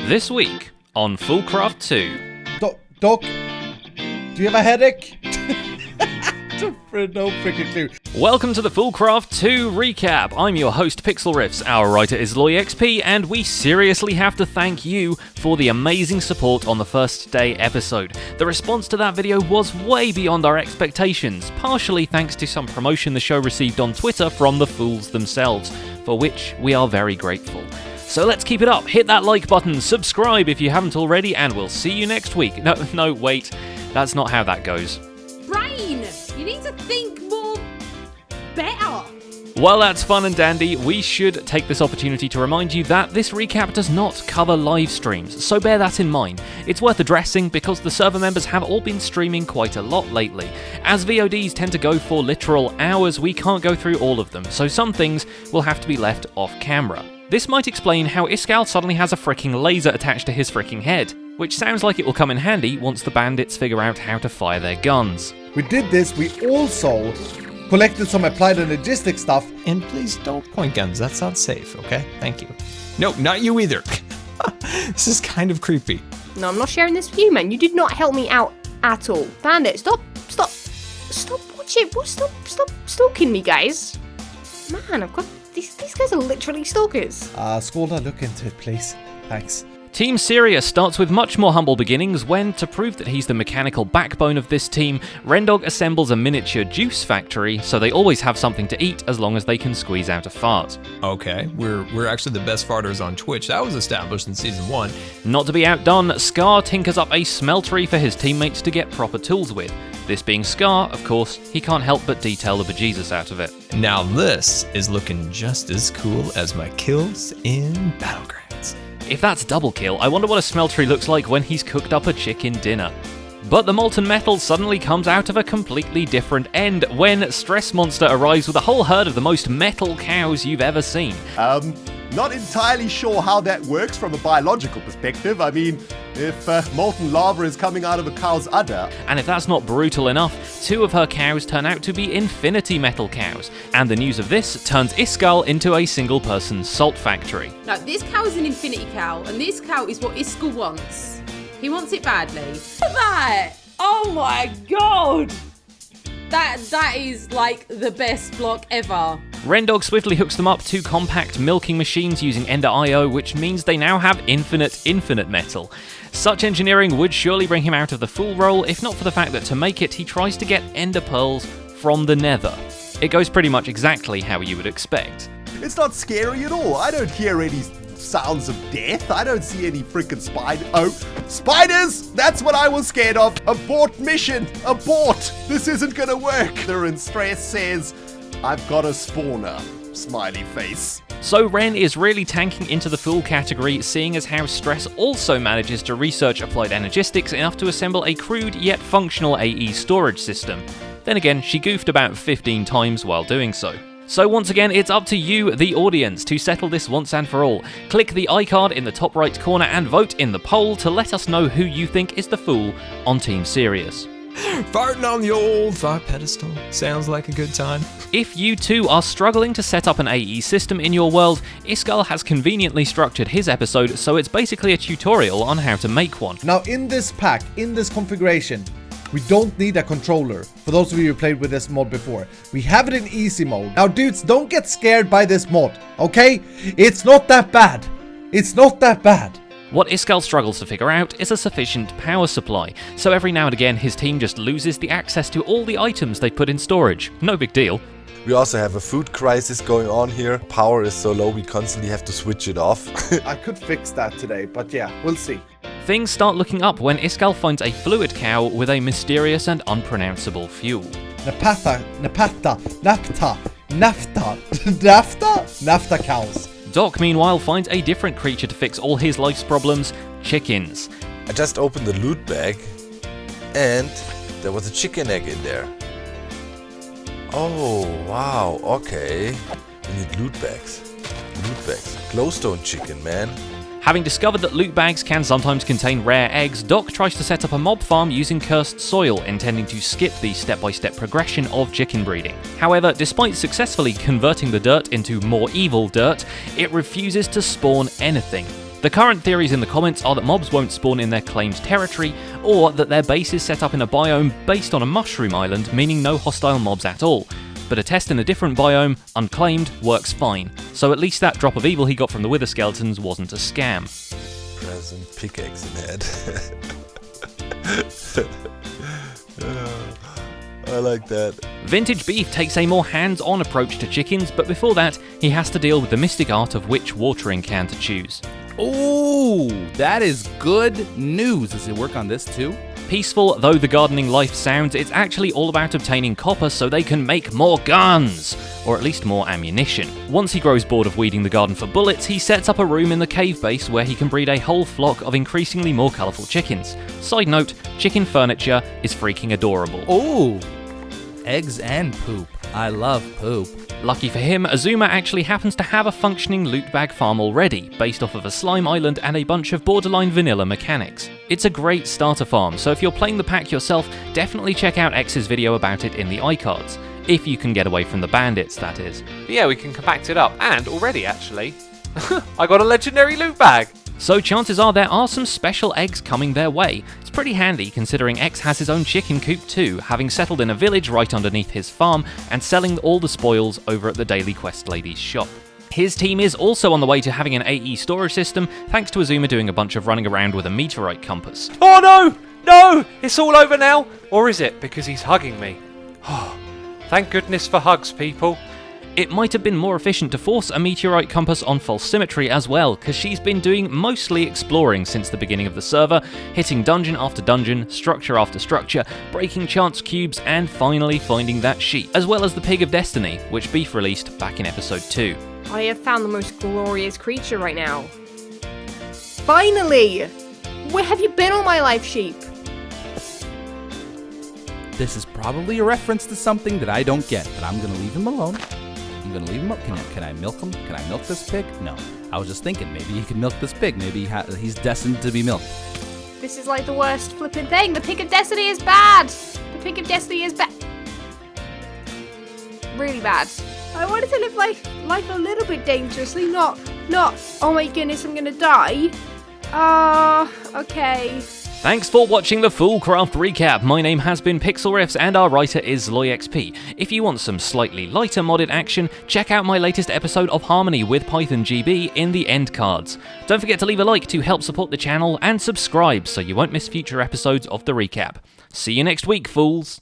This week on FoolCraft 2. Doc, do you have a headache? No freaking clue. Welcome to the FoolCraft 2 recap. I'm your host, Pixel Riffs. Our writer is LoyXP, and we seriously have to thank you for the amazing support on the first day episode. The response to that video was way beyond our expectations, partially thanks to some promotion the show received on Twitter from the fools themselves, for which we are very grateful. So let's keep it up, hit that like button, subscribe if you haven't already, and we'll see you next week. No, wait, that's not how that goes. Brain! You need to think more better. While that's fun and dandy, we should take this opportunity to remind you that this recap does not cover live streams, so bear that in mind. It's worth addressing because the server members have all been streaming quite a lot lately. As VODs tend to go for literal hours, we can't go through all of them, so some things will have to be left off camera. This might explain how Iskall suddenly has a fricking laser attached to his fricking head, which sounds like it will come in handy once the bandits figure out how to fire their guns. We did this, we also collected some applied logistic stuff. And please don't point guns, that's not safe, okay? Thank you. No, not you either. This is kind of creepy. No, I'm not sharing this with you, man. You did not help me out at all. Bandit, stop watching. Stop stalking me, guys. Man, I've got these guys are literally stalkers. Scalda, look into it, please. Thanks. Team Sirius starts with much more humble beginnings when, to prove that he's the mechanical backbone of this team, Rendog assembles a miniature juice factory so they always have something to eat as long as they can squeeze out a fart. Okay, we're actually the best farters on Twitch. That was established in Season 1. Not to be outdone, Scar tinkers up a smeltery for his teammates to get proper tools with. This being Scar, of course, he can't help but detail the bejesus out of it. Now this is looking just as cool as my kills in Battlegrounds. If that's double kill, I wonder what a smeltery looks like when he's cooked up a chicken dinner. But the molten metal suddenly comes out of a completely different end when Stressmonster arrives with a whole herd of the most metal cows you've ever seen. Not entirely sure how that works from a biological perspective. I mean, if molten lava is coming out of a cow's udder. And if that's not brutal enough, two of her cows turn out to be infinity metal cows. And the news of this turns Iskall into a single-person salt factory. No, this cow is an infinity cow, and this cow is what Iskall wants. He wants it badly. Look at that! Oh my god! That is like the best block ever. Rendog swiftly hooks them up to compact milking machines using Ender IO, which means they now have infinite metal. Such engineering would surely bring him out of the fool role, if not for the fact that to make it, he tries to get Ender Pearls from the Nether. It goes pretty much exactly how you would expect. It's not scary at all. I don't hear any sounds of death. I don't see any freaking spiders! That's what I was scared of. Abort mission! Abort! This isn't gonna work. They're in Stress says, I've got a spawner. Smiley face. So Ren is really tanking into the fool category, seeing as how Stress also manages to research applied energistics enough to assemble a crude yet functional AE storage system. Then again, she goofed about 15 times while doing so. So once again, it's up to you, the audience, to settle this once and for all. Click the iCard in the top right corner and vote in the poll to let us know who you think is the fool on Team Sirius. Farting on the old thought pedestal. Sounds like a good time. If you too are struggling to set up an AE system in your world, Iskall has conveniently structured his episode so it's basically a tutorial on how to make one. Now in this pack, in this configuration, we don't need a controller, for those of you who played with this mod before. We have it in easy mode. Now dudes, don't get scared by this mod, okay? It's not that bad. It's not that bad. What Iskall struggles to figure out is a sufficient power supply, so every now and again his team just loses the access to all the items they put in storage. No big deal. We also have a food crisis going on here. Power is so low we constantly have to switch it off. I could fix that today, but yeah, we'll see. Things start looking up when Iskall finds a fluid cow with a mysterious and unpronounceable fuel. Naphtha cows. Doc, meanwhile, finds a different creature to fix all his life's problems, chickens. I just opened the loot bag and there was a chicken egg in there. Oh, wow, okay. We need loot bags. Loot bags. Glowstone chicken, man. Having discovered that loot bags can sometimes contain rare eggs, Doc tries to set up a mob farm using cursed soil, intending to skip the step-by-step progression of chicken breeding. However, despite successfully converting the dirt into more evil dirt, it refuses to spawn anything. The current theories in the comments are that mobs won't spawn in their claimed territory, or that their base is set up in a biome based on a mushroom island, meaning no hostile mobs at all. But a test in a different biome, unclaimed, works fine, so at least that drop of evil he got from the Wither Skeletons wasn't a scam. Present pickaxe in head. I like that. Vintage Beef takes a more hands-on approach to chickens, but before that, he has to deal with the mystic art of which watering can to choose. Ooh, that is good news. Does it work on this too? Peaceful though the gardening life sounds, it's actually all about obtaining copper so they can make more guns, or at least more ammunition. Once he grows bored of weeding the garden for bullets, he sets up a room in the cave base where he can breed a whole flock of increasingly more colourful chickens. Side note, chicken furniture is freaking adorable. Ooh, eggs and poop. I love poop. Lucky for him, XISUMA actually happens to have a functioning loot bag farm already, based off of a slime island and a bunch of borderline vanilla mechanics. It's a great starter farm, so if you're playing the pack yourself, definitely check out X's video about it in the iCards. If you can get away from the bandits, that is. But yeah, we can compact it up, and already actually, I got a legendary loot bag! So chances are there are some special eggs coming their way. It's pretty handy considering X has his own chicken coop too, having settled in a village right underneath his farm and selling all the spoils over at the Daily Quest Lady's shop. His team is also on the way to having an AE storage system, thanks to XISUMA doing a bunch of running around with a meteorite compass. Oh no! No! It's all over now! Or is it because he's hugging me? Oh, thank goodness for hugs, people. It might have been more efficient to force a meteorite compass on FalseSymmetry as well, because she's been doing mostly exploring since the beginning of the server, hitting dungeon after dungeon, structure after structure, breaking chance cubes, and finally finding that sheep, as well as the Pig of Destiny, which Beef released back in episode 2. I have found the most glorious creature right now. Finally! Where have you been all my life, sheep? This is probably a reference to something that I don't get, but I'm gonna leave him alone. I'm gonna leave him up. Can I milk him? Can I milk this pig? No. I was just thinking, maybe he can milk this pig. Maybe he's destined to be milked. This is like the worst flipping thing. The Pig of Destiny is bad. The Pig of Destiny is bad. Really bad. I wanted to live life a little bit dangerously, not, oh my goodness, I'm gonna die. Okay. Thanks for watching the FoolCraft Recap. My name has been PixelRiffs and our writer is LoyXP. If you want some slightly lighter modded action, check out my latest episode of Harmony with Python GB in the end cards. Don't forget to leave a like to help support the channel and subscribe so you won't miss future episodes of the recap. See you next week, fools!